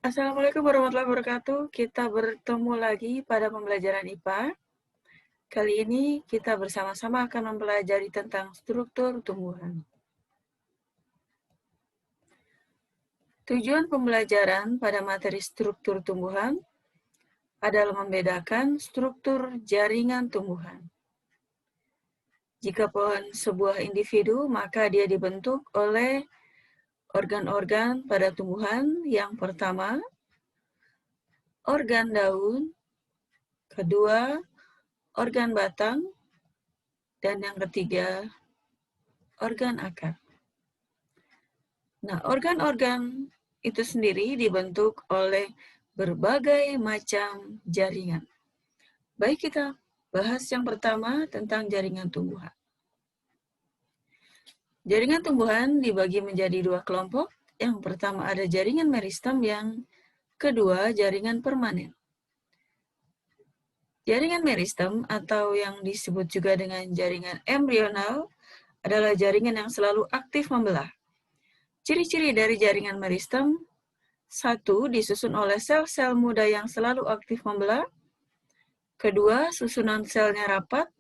Assalamualaikum warahmatullahi wabarakatuh. Kita bertemu lagi pada pembelajaran IPA. Kali ini kita bersama-sama akan mempelajari tentang struktur tumbuhan. Tujuan pembelajaran pada materi struktur tumbuhan adalah membedakan struktur jaringan tumbuhan. Jika pohon sebuah individu, maka dia dibentuk oleh organ-organ pada tumbuhan. Yang pertama, organ daun, kedua, organ batang, dan yang ketiga, organ akar. Nah, organ-organ itu sendiri dibentuk oleh berbagai macam jaringan. Baik, kita bahas yang pertama tentang jaringan tumbuhan. Jaringan tumbuhan dibagi menjadi dua kelompok. Yang pertama ada jaringan meristem, yang kedua jaringan permanen. Jaringan meristem atau yang disebut juga dengan jaringan embrional adalah jaringan yang selalu aktif membelah. Ciri-ciri dari jaringan meristem: 1. Disusun oleh sel-sel muda yang selalu aktif membelah. Kedua, susunan selnya rapat.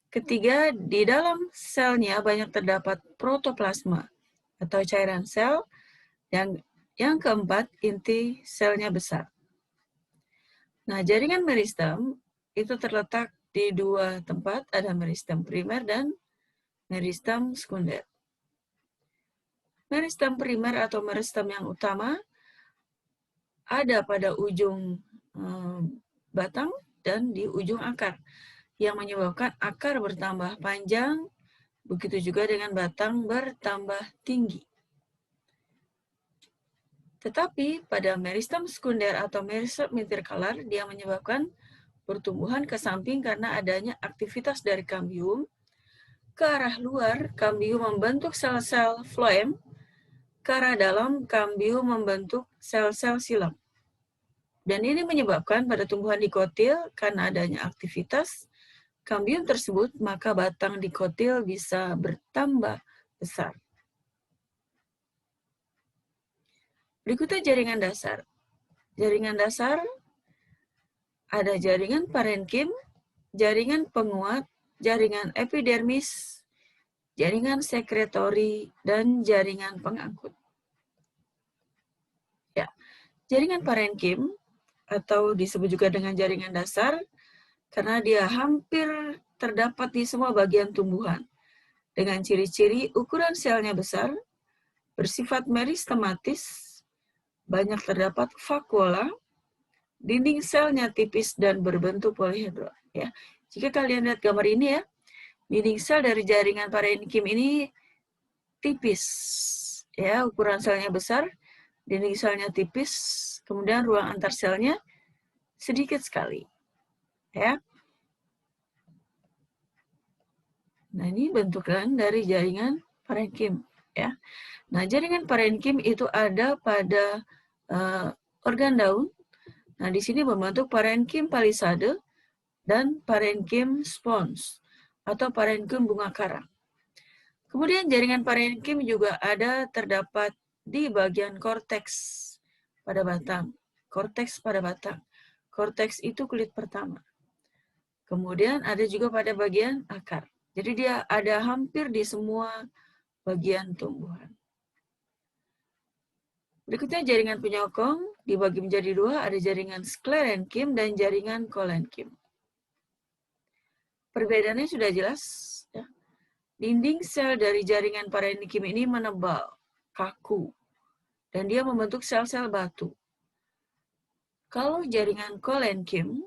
Ketiga, di dalam selnya banyak terdapat protoplasma atau cairan sel. Dan yang keempat, inti selnya besar. Nah, jaringan meristem itu terletak di dua tempat, ada meristem primer dan meristem sekunder. Meristem primer atau meristem yang utama ada pada ujung batang dan di ujung akar, yang menyebabkan akar bertambah panjang, begitu juga dengan batang bertambah tinggi. Tetapi pada meristem sekunder atau meristem interkalar, dia menyebabkan pertumbuhan ke samping karena adanya aktivitas dari kambium. Ke arah luar, kambium membentuk sel-sel floem. Ke arah dalam, kambium membentuk sel-sel silam. Dan ini menyebabkan pada tumbuhan dikotil, karena adanya aktivitas kambium tersebut, maka batang dikotil bisa bertambah besar. Berikutnya jaringan dasar. Jaringan dasar ada jaringan parenkim, jaringan penguat, jaringan epidermis, jaringan sekretori, dan jaringan pengangkut. Ya, jaringan parenkim atau disebut juga dengan jaringan dasar karena dia hampir terdapat di semua bagian tumbuhan. Dengan ciri-ciri ukuran selnya besar, bersifat meristematis, banyak terdapat vakuola, dinding selnya tipis dan berbentuk polihedral. Ya, jika kalian lihat gambar ini ya, dinding sel dari jaringan parenkim ini tipis, ya, ukuran selnya besar, dinding selnya tipis, kemudian ruang antar selnya sedikit sekali, ya. Nah, ini bentukan dari jaringan parenkim, ya. Nah, jaringan parenkim itu ada pada organ daun. Nah, di sini membentuk parenkim palisade dan parenkim spons atau parenkim bunga karang. Kemudian jaringan parenkim juga ada terdapat di bagian korteks pada batang. Korteks pada batang. Korteks itu kulit pertama. Kemudian ada juga pada bagian akar. Jadi dia ada hampir di semua bagian tumbuhan. Berikutnya jaringan penyokong dibagi menjadi dua, ada jaringan sklerenkim dan jaringan kolenkim. Perbedaannya sudah jelas, ya. Dinding sel dari jaringan parenkim ini menebal, kaku, dan dia membentuk sel-sel batu. Kalau jaringan kolenkim,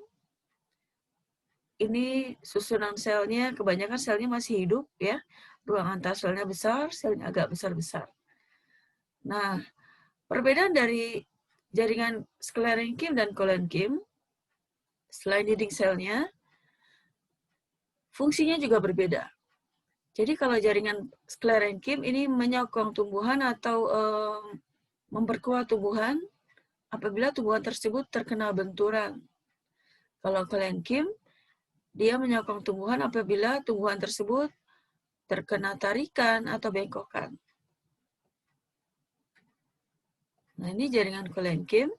ini susunan selnya, kebanyakan selnya masih hidup, ya. Ruang antar selnya besar, selnya agak besar-besar. Nah, perbedaan dari jaringan sklerenkim dan kolenkim, selain dinding selnya, fungsinya juga berbeda. Jadi kalau jaringan sklerenkim ini menyokong tumbuhan atau memperkuat tumbuhan apabila tumbuhan tersebut terkena benturan. Kalau kolenkim, dia menyokong tumbuhan apabila tumbuhan tersebut terkena tarikan atau bengkokan. Nah, ini jaringan kolenkim.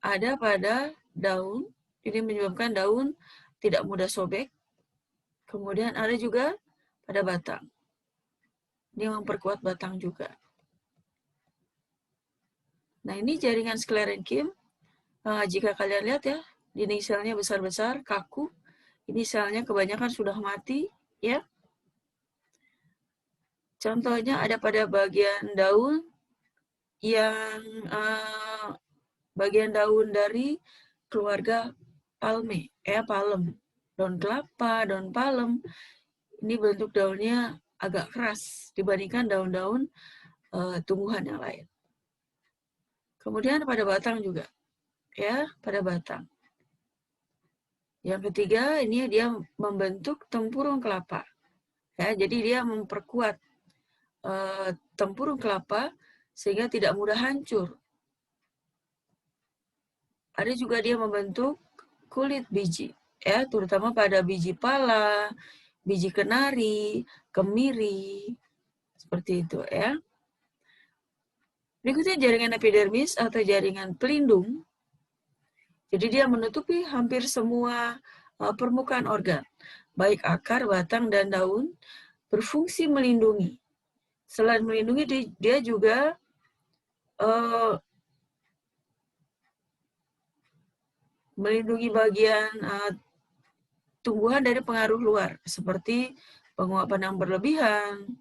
ada pada daun, ini menyebabkan daun tidak mudah sobek. Kemudian ada juga pada batang. Ini memperkuat batang juga. Nah, ini jaringan sklerenkim. Jika kalian lihat ya, dinding selnya besar-besar, kaku. Ini selnya kebanyakan sudah mati, ya. Contohnya ada pada bagian daun yang bagian daun dari keluarga palme, palem. Daun kelapa, daun palem. Ini bentuk daunnya agak keras dibandingkan daun-daun tumbuhan yang lain. Kemudian pada batang juga, ya, pada batang. Yang ketiga, ini dia membentuk tempurung kelapa. Ya, jadi dia memperkuat tempurung kelapa sehingga tidak mudah hancur. Ada juga dia membentuk kulit biji, ya, terutama pada biji pala, biji kenari, kemiri, seperti itu, ya. Berikutnya jaringan epidermis atau jaringan pelindung. Jadi dia menutupi hampir semua permukaan organ, baik akar, batang, dan daun, berfungsi melindungi. Selain melindungi, dia juga melindungi bagian tumbuhan dari pengaruh luar, seperti penguapan yang berlebihan,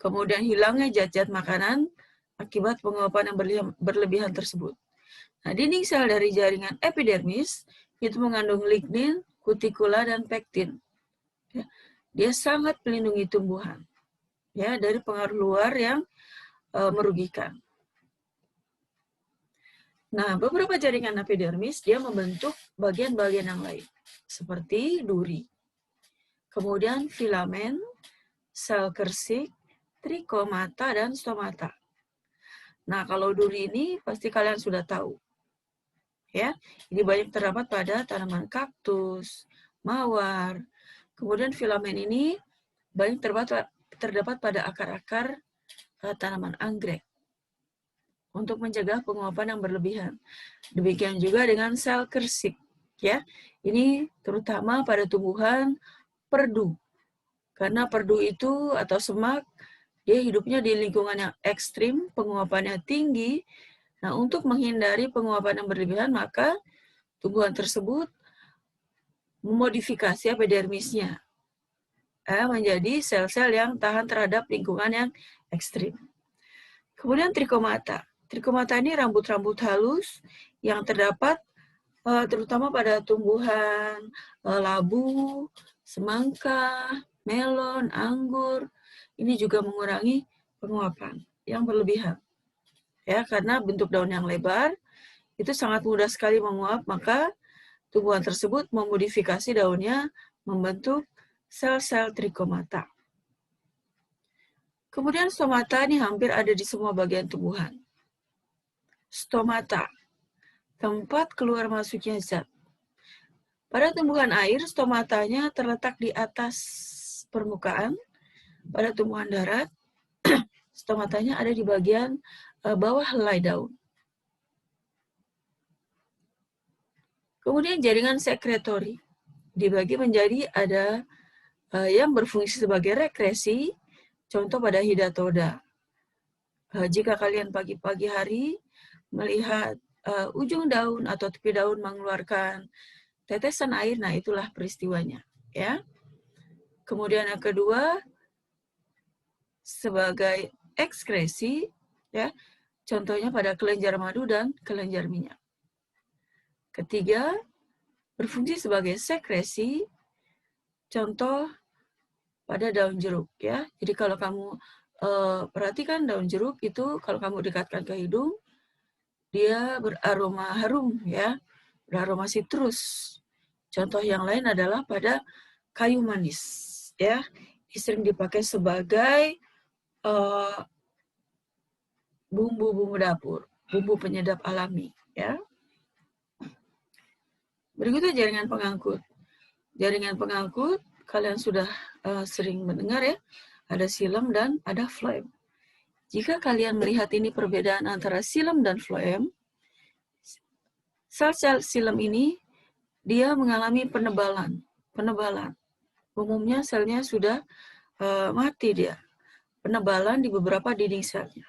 kemudian hilangnya zat-zat makanan akibat penguapan yang berlebihan tersebut. Nah, dinding sel dari jaringan epidermis itu mengandung lignin, kutikula, dan pektin. Ya, dia sangat melindungi tumbuhan, ya, dari pengaruh luar yang merugikan. Nah, beberapa jaringan epidermis dia membentuk bagian-bagian yang lain, seperti duri. Kemudian filamen, sel kersik, trikomata, dan stomata. Nah, kalau duri ini pasti kalian sudah tahu. Ya, ini banyak terdapat pada tanaman kaktus, mawar. Kemudian filamen ini banyak terdapat pada akar-akar tanaman anggrek untuk mencegah penguapan yang berlebihan. Demikian juga dengan sel kersik, ya. Ini terutama pada tumbuhan perdu. Karena perdu itu atau semak, dia hidupnya di lingkungan yang ekstrim, penguapannya tinggi. Nah, untuk menghindari penguapan yang berlebihan, maka tumbuhan tersebut memodifikasi epidermisnya menjadi sel-sel yang tahan terhadap lingkungan yang ekstrim. Kemudian trikomata. Trikomata ini rambut-rambut halus yang terdapat terutama pada tumbuhan labu, semangka, melon, anggur. Ini juga mengurangi penguapan yang berlebihan. Ya, karena bentuk daun yang lebar itu sangat mudah sekali menguap, maka tumbuhan tersebut memodifikasi daunnya membentuk sel-sel trikomata. Kemudian stomata ini hampir ada di semua bagian tumbuhan. Stomata, tempat keluar masuknya zat. Pada tumbuhan air, stomatanya terletak di atas permukaan. Pada tumbuhan darat, stomatanya ada di bagian bawah helai daun. Kemudian jaringan sekretori dibagi menjadi ada yang berfungsi sebagai rekresi, contoh pada hidatoda. Jika kalian pagi-pagi hari melihat ujung daun atau tepi daun mengeluarkan tetesan air, nah itulah peristiwanya, ya. Kemudian yang kedua sebagai ekskresi, ya, contohnya pada kelenjar madu dan kelenjar minyak. Ketiga berfungsi sebagai sekresi, contoh pada daun jeruk, ya. Jadi kalau kamu perhatikan daun jeruk itu kalau kamu dekatkan ke hidung, dia beraroma harum, ya, beraroma sitrus. Contoh yang lain adalah pada kayu manis, ya, sering dipakai sebagai bumbu-bumbu dapur, bumbu penyedap alami, ya. Berikutnya jaringan pengangkut. Jaringan pengangkut kalian sudah sering mendengar, ya, ada silem dan ada floem. Jika kalian melihat ini perbedaan antara silem dan floem, Sel-sel silem ini dia mengalami penebalan. Umumnya selnya sudah mati dia. Penebalan di beberapa dinding selnya.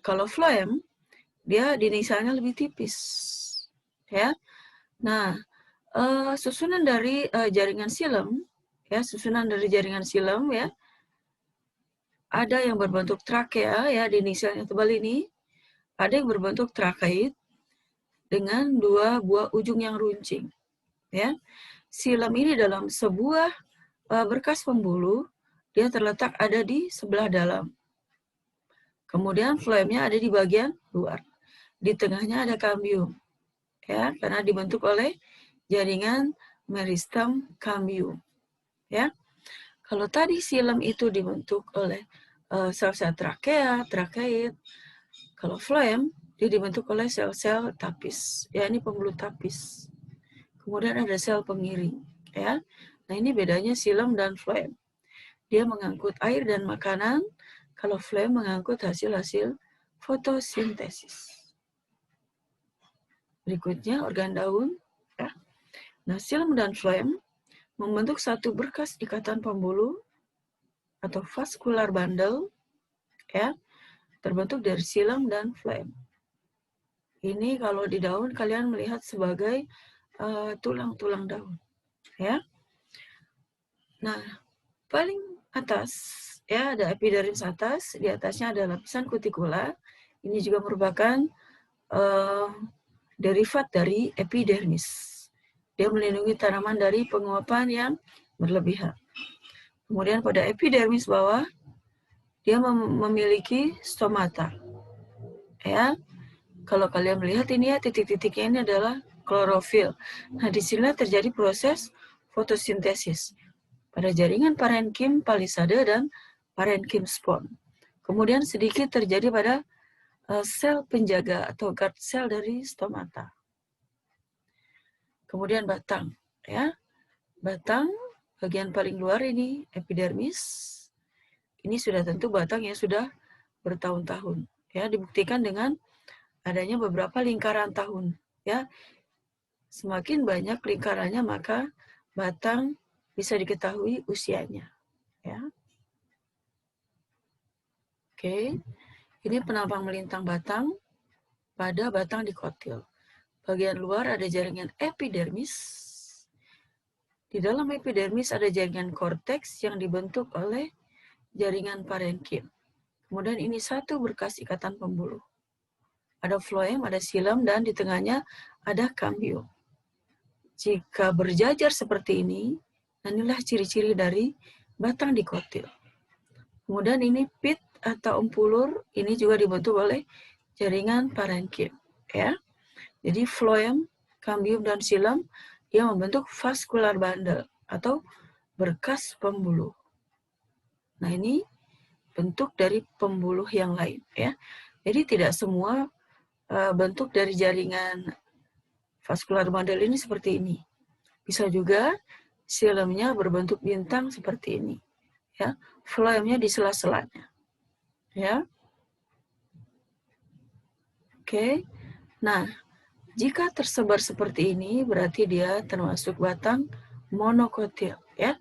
Kalau phloem, dia dinding selnya lebih tipis. Ya. Nah, susunan dari jaringan silem, ya, ada yang berbentuk trakea, ya, dinding selnya tebal ini. Ada yang berbentuk trakeit dengan 2 buah ujung yang runcing. Ya. Silem ini dalam sebuah berkas pembuluh, dia terletak ada di sebelah dalam. Kemudian phloemnya ada di bagian luar. Di tengahnya ada cambium. Ya, karena dibentuk oleh jaringan meristem cambium. Ya. Kalau tadi silem itu dibentuk oleh sel-sel trakea, trakeit. Kalau phloem, dia dibentuk oleh sel-sel tapis. Ya, ini pembuluh tapis. Kemudian ada sel pengiring. Ya. Nah, ini bedanya silem dan phloem. Dia mengangkut air dan makanan, kalau phloem mengangkut hasil-hasil fotosintesis. Berikutnya organ daun. Ya. Nah, silem dan phloem membentuk satu berkas ikatan pembuluh atau vascular bundle, ya, terbentuk dari silem dan phloem. Ini kalau di daun kalian melihat sebagai tulang-tulang daun, ya. Nah, paling atas, ya, ada epidermis atas, di atasnya ada lapisan kutikula. Ini juga merupakan derivat dari epidermis. Dia melindungi tanaman dari penguapan yang berlebihan. Kemudian pada epidermis bawah, dia memiliki stomata. Ya, kalau kalian melihat ini ya, titik-titiknya ini adalah klorofil. Nah, di sini terjadi proses fotosintesis pada jaringan parenkim palisade dan parenkim spon. Kemudian sedikit terjadi pada sel penjaga atau guard cell dari stomata. Kemudian batang, ya. Batang bagian paling luar ini epidermis. Ini sudah tentu batang yang sudah bertahun-tahun, ya, dibuktikan dengan adanya beberapa lingkaran tahun, ya. Semakin banyak lingkarannya maka batang bisa diketahui usianya, ya. Oke. Ini penampang melintang batang pada batang dikotil. Bagian luar ada jaringan epidermis. Di dalam epidermis ada jaringan korteks yang dibentuk oleh jaringan parenkim. Kemudian ini satu berkas ikatan pembuluh. Ada phloem, ada silem, dan di tengahnya ada cambium. Jika berjajar seperti ini, inilah ciri-ciri dari batang dikotil. Kemudian ini pit atau umpulur, ini juga dibentuk oleh jaringan parenkim. Ya. Jadi phloem, cambium, dan silem, dia membentuk vascular bundle atau berkas pembuluh. Nah, ini bentuk dari pembuluh yang lain, ya. Jadi tidak semua bentuk dari jaringan vascular bundle ini seperti ini. Bisa juga silemnya berbentuk bintang seperti ini, ya. Phloemnya di sela-selanya, ya. Oke. Nah, jika tersebar seperti ini berarti dia termasuk batang monokotil, ya.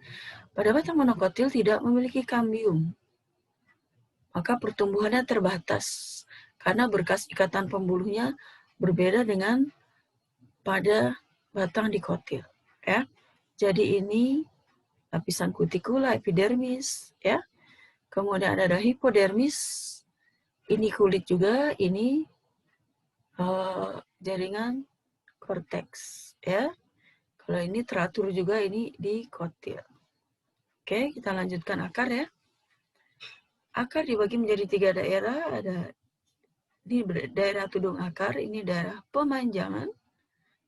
Pada batang monokotil tidak memiliki cambium, maka pertumbuhannya terbatas karena berkas ikatan pembuluhnya berbeda dengan pada batang dikotil, ya. Jadi ini lapisan kutikula, epidermis, ya. Kemudian ada hipodermis, ini kulit juga, ini jaringan korteks, ya. Kalau ini teratur juga, ini dikotil. Oke, kita lanjutkan akar, ya. Akar dibagi menjadi 3 daerah, ada di daerah tudung akar, ini daerah pemanjangan,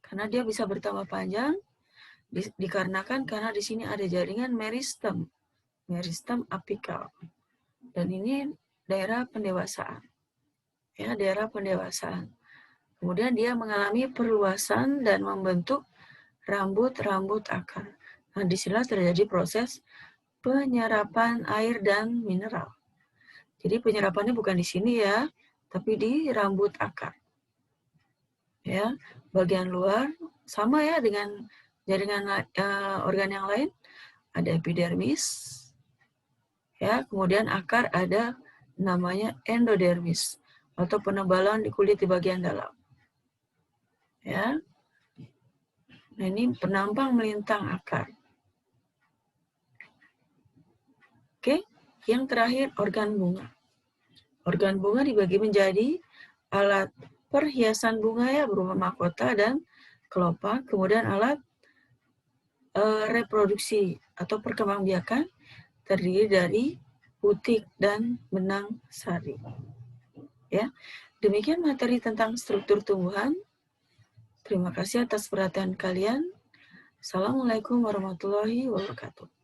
karena dia bisa bertambah panjang, dikarenakan karena di sini ada jaringan meristem apikal. Dan ini daerah pendewasaan. Ya, daerah pendewasaan. Kemudian dia mengalami perluasan dan membentuk rambut-rambut akar. Nah, disinilah terjadi proses penyerapan air dan mineral. Jadi penyerapannya bukan di sini ya, tapi di rambut akar. Ya, bagian luar sama ya dengan jaringan organ yang lain, ada epidermis, ya, kemudian akar ada namanya endodermis atau penebalan di kulit di bagian dalam. Ya. Nah, ini penampang melintang akar. Oke, yang terakhir organ bunga. Organ bunga dibagi menjadi alat perhiasan bunga ya berupa mahkota dan kelopak, kemudian alat reproduksi atau perkembangbiakan terdiri dari putik dan benang sari. Ya, demikian materi tentang struktur tumbuhan. Terima kasih atas perhatian kalian. Assalamualaikum warahmatullahi wabarakatuh.